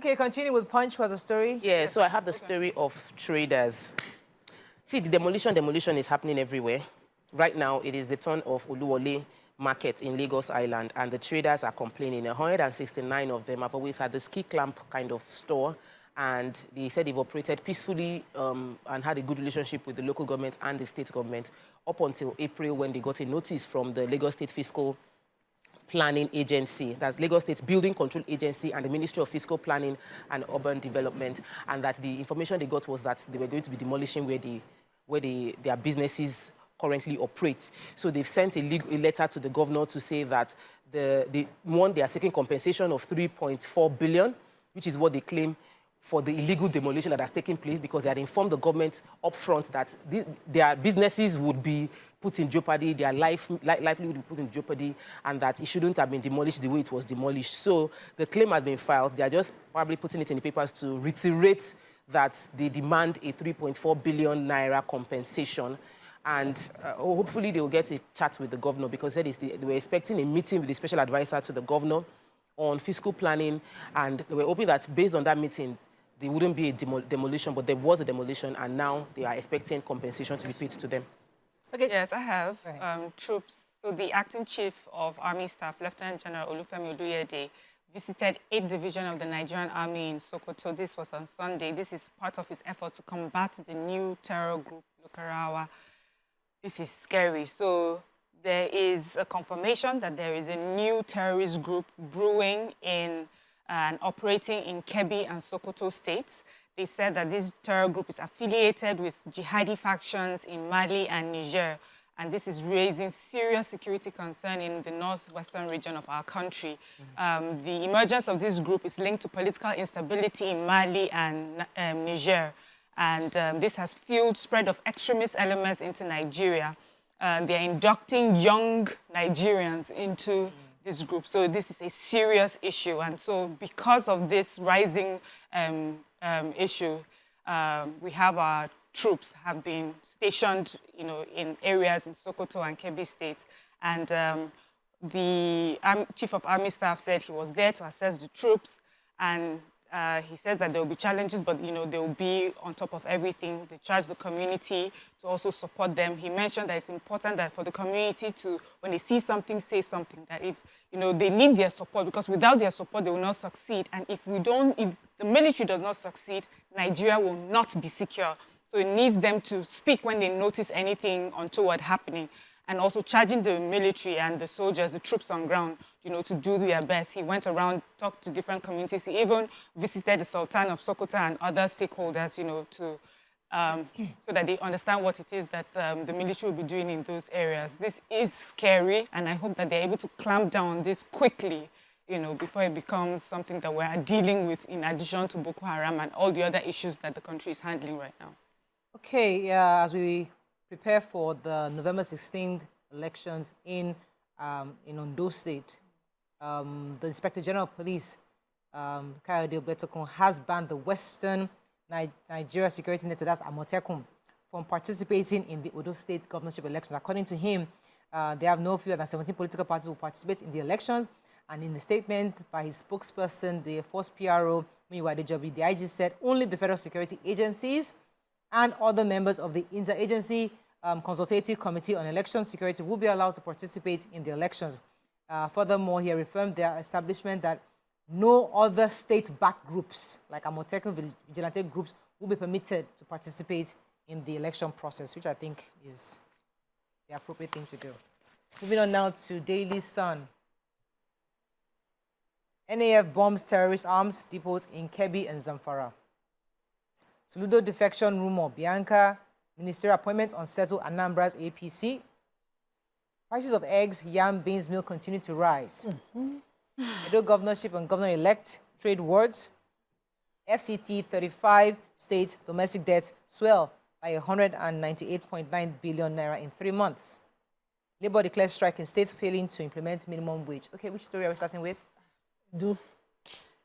Okay, continue with Punch. Was a story? Yeah, so I have the story of traders. See, the demolition is happening everywhere. Right now, it is the turn of Oluwole Market in Lagos Island, and the traders are complaining. 169 of them have always had this key clamp kind of store, and they said they've operated peacefully and had a good relationship with the local government and the state government up until April, when they got a notice from the Lagos State Fiscal Planning Agency, that's Lagos State Building Control Agency and the Ministry of Fiscal Planning and Urban Development, and that the information they got was that they were going to be demolishing where their businesses currently operate. So they've sent a letter to the governor to say that they are seeking compensation of 3.4 billion, which is what they claim for the illegal demolition that has taken place, because they had informed the government up front that their businesses would be put in jeopardy, their livelihood would be put in jeopardy, and that it shouldn't have been demolished the way it was demolished. So the claim has been filed. They are just probably putting it in the papers to reiterate that they demand a 3.4 billion naira compensation. And hopefully they will get a chat with the governor, because they were expecting a meeting with the special advisor to the governor on fiscal planning, and they were hoping that based on that meeting, there wouldn't be a demolition, but there was a demolition, and now they are expecting compensation to be paid to them. Okay. Yes, I have troops. So the acting chief of Army Staff, Lieutenant General Olufemi Oluyede, visited 8th Division of the Nigerian Army in Sokoto. This was on Sunday. This is part of his effort to combat the new terror group, Lokarawa. This is scary. So there is a confirmation that there is a new terrorist group brewing in and operating in Kebbi and Sokoto states. They said that this terror group is affiliated with jihadi factions in Mali and Niger, and this is raising serious security concern in the northwestern region of our country. The emergence of this group is linked to political instability in Mali and Niger, and this has fueled spread of extremist elements into Nigeria. They are inducting young Nigerians into this group. So this is a serious issue. And so because of this rising issue, we have our troops have been stationed, in areas in Sokoto and Kebbi states. And the Chief of Army Staff said he was there to assess the troops. And he says that there will be challenges, but they will be on top of everything. They charge the community to also support them. He mentioned that it's important that for the community to, when they see something, say something. That if they need their support, because without their support, they will not succeed. And if the military does not succeed, Nigeria will not be secure. So it needs them to speak when they notice anything untoward happening. And also charging the military and the soldiers, the troops on ground, to do their best. He went around, talked to different communities. He even visited the Sultan of Sokoto and other stakeholders, so that they understand what it is that the military will be doing in those areas. This is scary, and I hope that they're able to clamp down on this quickly, before it becomes something that we're dealing with in addition to Boko Haram and all the other issues that the country is handling right now. Okay, as we prepare for the November 16th elections in Ondo State, the Inspector General of Police, Kayode Ogbetokun, has banned the Western Nigeria Security Network, that's Amot, from participating in the Ondo State governorship elections. According to him, they have no fear that 17 political parties will participate in the elections. And in the statement by his spokesperson, the first PRO, Miwa Dejobi, the IG said only the federal security agencies and other members of the Interagency Consultative Committee on Election Security will be allowed to participate in the elections. Furthermore, he reaffirmed their establishment that no other state-backed groups, like Amotekun vigilante groups, will be permitted to participate in the election process, which I think is the appropriate thing to do. Moving on now to Daily Sun. NAF bombs terrorist arms depots in Kebbi and Zamfara. Soludo defection rumor, Bianca, ministerial appointment unsettled Anambra's APC. Prices of eggs, yam, beans, milk continue to rise. Edo governorship and governor-elect trade wars. FCT 35 state domestic debts swell by 198.9 billion naira in 3 months. Labour declares strike in states failing to implement minimum wage. Okay, which story are we starting with?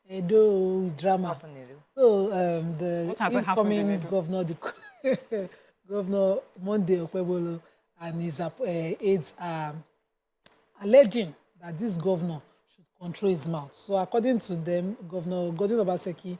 Edo drama. So the incoming governor, Governor Monday Okwebolo, and his aides are alleging that this governor should control his mouth. So according to them, Governor Godwin Obaseki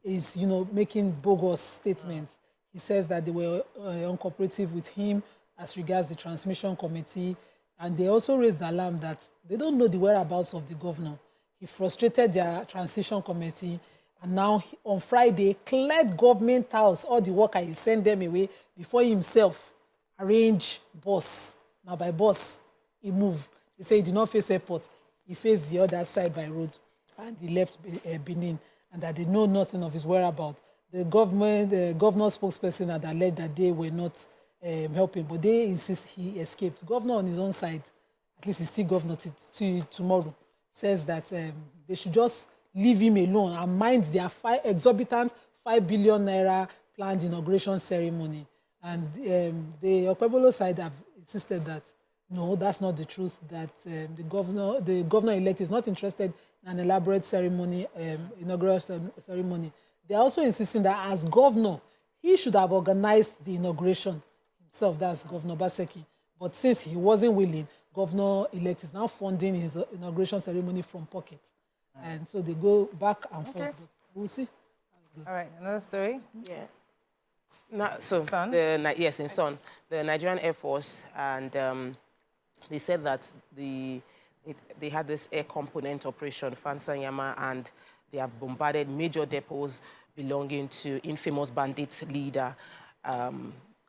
is, making bogus statements. He says that they were uncooperative with him as regards the transmission committee, and they also raised the alarm that they don't know the whereabouts of the governor. He frustrated their transition committee, and now on Friday cleared government house, all the worker, he sent them away before he himself arrange bus. Now by bus, he moved. He said he did not face airport. He faced the other side by road, and he left Benin, and that they know nothing of his whereabouts. The governor spokesperson had alleged that they were not helping, but they insist he escaped. Governor on his own side, at least he's still governor till tomorrow, says that they should just leave him alone and mind their exorbitant 5 billion naira planned inauguration ceremony. And the Okpebolo side have insisted that no, that's not the truth, that the governor-elect is not interested in an elaborate ceremony, inaugural ceremony. They're also insisting that as governor, he should have organized the inauguration himself, that's Governor Obaseki. But since he wasn't willing, governor-elect is now funding his inauguration ceremony from pocket. And so they go back and forth, but we'll see. All right, another story? Yeah. So, Son? Yes, in Son, the Nigerian Air Force, and they said that they had this air component operation, Fansanyama, and they have bombarded major depots belonging to infamous bandit leader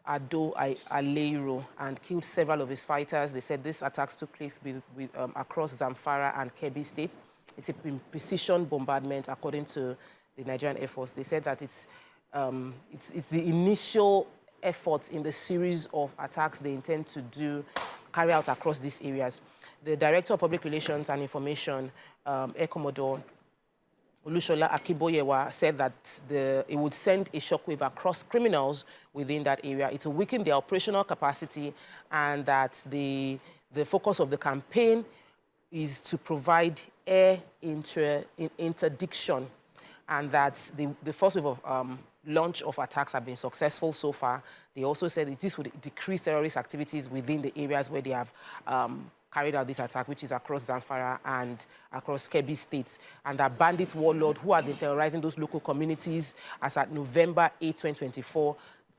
Ado Ajaero, and killed several of his fighters. They said these attacks took place across Zamfara and Kebbi states. It's a precision bombardment, according to the Nigerian Air Force. They said that it's the initial effort in the series of attacks they intend to carry out across these areas. The Director of Public Relations and Information, Air Commodore Olushola Akiboyewa, said that it would send a shockwave across criminals within that area. It will weaken their operational capacity, and that the focus of the campaign is to provide air interdiction, and that the first wave of launch of attacks have been successful so far. They also said that this would decrease terrorist activities within the areas where they have carried out this attack, which is across Zamfara and across Kebbi states, and that bandit warlord who had been terrorizing those local communities as at November 8, 2024,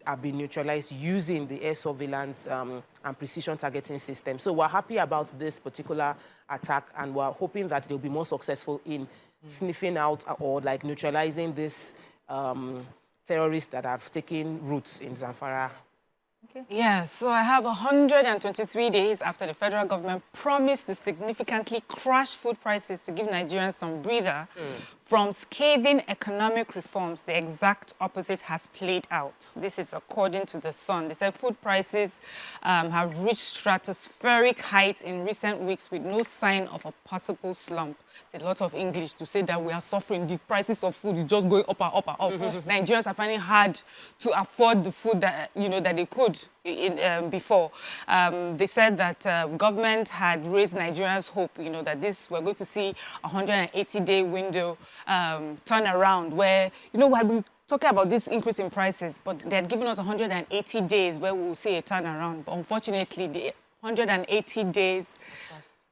have been neutralized using the air surveillance and precision targeting system. So we're happy about this particular attack, and we're hoping that they'll be more successful in sniffing out or like neutralizing this terrorists that have taken roots in Zamfara. Okay. Yeah, so I have 123 days after the federal government promised to significantly crash food prices to give Nigerians some breather. From scathing economic reforms, the exact opposite has played out. This is according to The Sun. They said food prices have reached stratospheric heights in recent weeks with no sign of a possible slump. It's a lot of English to say that we are suffering. The prices of food is just going up and up and up. Nigerians are finding it hard to afford the food that, that they could before. They said that government had raised Nigerians' hope, that we're going to see a 180-day window turnaround where, we have been talking about this increase in prices, but they had given us 180 days where we will see a turnaround. But unfortunately, the 180 days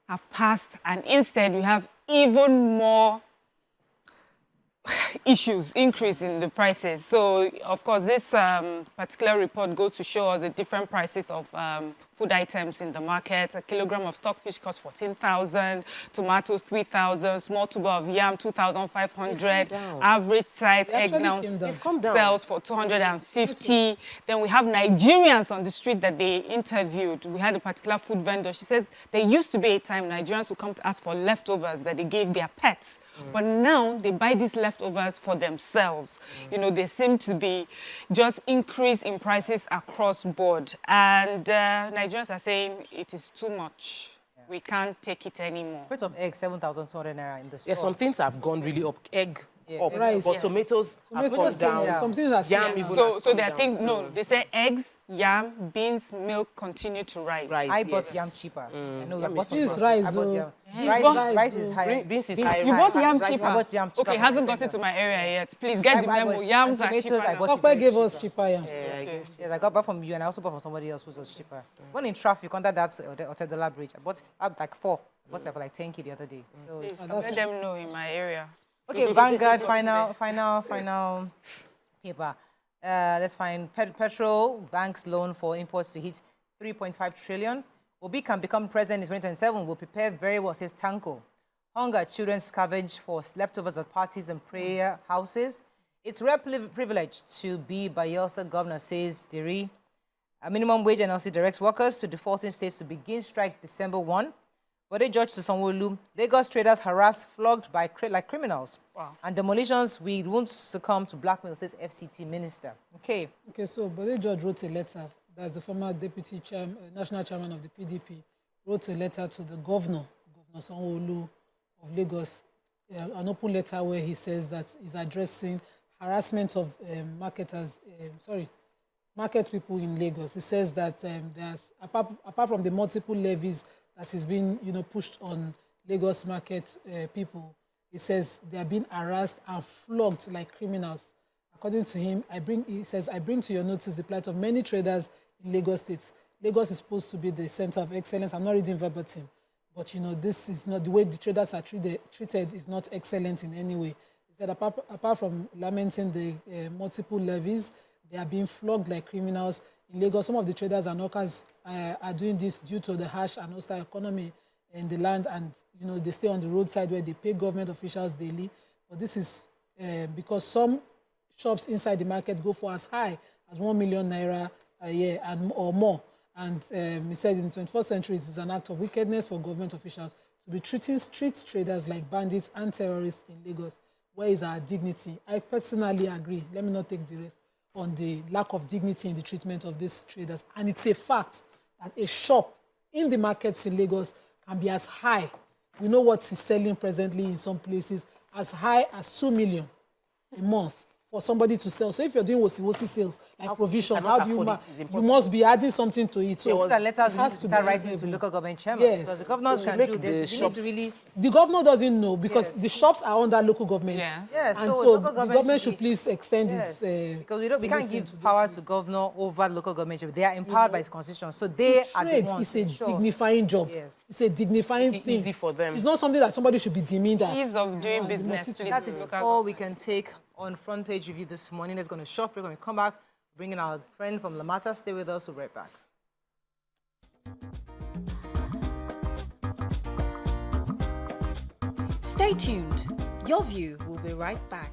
have passed, and instead we have even more increase in the prices. So, of course, this particular report goes to show us the different prices of food items in the market. A kilogram of stockfish costs 14,000, tomatoes 3,000, small tuber of yam 2,500, average size egg now sells for 250. Then we have Nigerians on the street that they interviewed. We had a particular food vendor. She says there used to be a time Nigerians would come to ask for leftovers that they gave their pets, but now they buy these leftovers for themselves. They seem to be just increase in prices across board, and Nigerians are saying it is too much. We can't take it anymore. Crate of eggs, 7,200 naira in the store. Yeah, some things have gone really up. Egg up, rice. but tomatoes have gone down. Some things are Yam even So has there come are down, things, so- no, they say eggs, yam, beans, milk continue to rise. Rice, I bought yes. yam cheaper. I know Yam I bought is some cheap. groceries. Rice, I bought oh. yam. Yeah. Rice is higher. Beans is Beans higher. You bought yam Rice, cheaper? I bought yam cheaper. Okay, it hasn't gotten to my area yet. Please get the memo. Yams are tomatoes, cheaper I now. bought it Papa very gave us cheaper. cheaper yams. Yes, I got back from you, and I also bought from somebody else who was cheaper. When in traffic, under that Otedela bridge, I bought like 4 bought it for like 10K the other day. So Please, it's, let them know in my area. okay, Vanguard, final paper. Let's find petrol, banks loan for imports to hit 3.5 trillion. Obi can become president in 2027. Will prepare very well, says Tanko. Hunger, children scavenge for leftovers at parties and prayer houses. It's rare privilege to be Bayelsa governor, says Diri. A minimum wage NLC directs workers to defaulting states to begin strike December 1. But a judge to Sanwo-Olu, Lagos traders harassed, flogged by like criminals. Wow. And demolitions, we won't succumb to blackmail, says FCT minister. Okay. Okay, so Bode George wrote a letter. That's the former deputy national chairman of the PDP. Wrote a letter to the governor, Governor Sanwo-Olu of Lagos, an open letter where he says that he's addressing harassment of market people in Lagos. He says that there's apart from the multiple levies that is being pushed on Lagos market people, he says they are being harassed and flogged like criminals. According to him, he says, I bring to your notice the plight of many traders in Lagos State. Lagos is supposed to be the center of excellence. I'm not reading verbatim, but this is not the way the traders are treated is not excellent in any way. He said apart from lamenting the multiple levies, they are being flogged like criminals. In Lagos, some of the traders and workers are doing this due to the harsh and hostile economy in the land, and they stay on the roadside where they pay government officials daily. But this is because some shops inside the market go for as high as 1 million naira a year or more. And he said in the 21st century, it is an act of wickedness for government officials to be treating street traders like bandits and terrorists in Lagos. Where is our dignity? I personally agree. Let me not take the rest on the lack of dignity in the treatment of these traders. And it's a fact that a shop in the markets in Lagos can be as high. We know what is selling presently in some places, as high as 2 million a month for somebody to sell. So if you're doing wosi sales, like provisions, how do you must be adding something to it. So letters has to start writing to local government chairman. Yes. Because the governors can do this. The governor doesn't know because the shops are under local government. Yes, and so the government should please extend its... because we can't give power to governor over local government. They are empowered by its constitution. So they are the ones. It's a dignifying job. Yes. It's a dignifying thing. Easy for them. It's not something that somebody should be demeaned at. Ease of doing business. That is all we can take on front page review this morning. Let's go to shop. We're going to come back, bring in our friend from Lamata. Stay with us. We'll be right back. Stay tuned. Your View will be right back.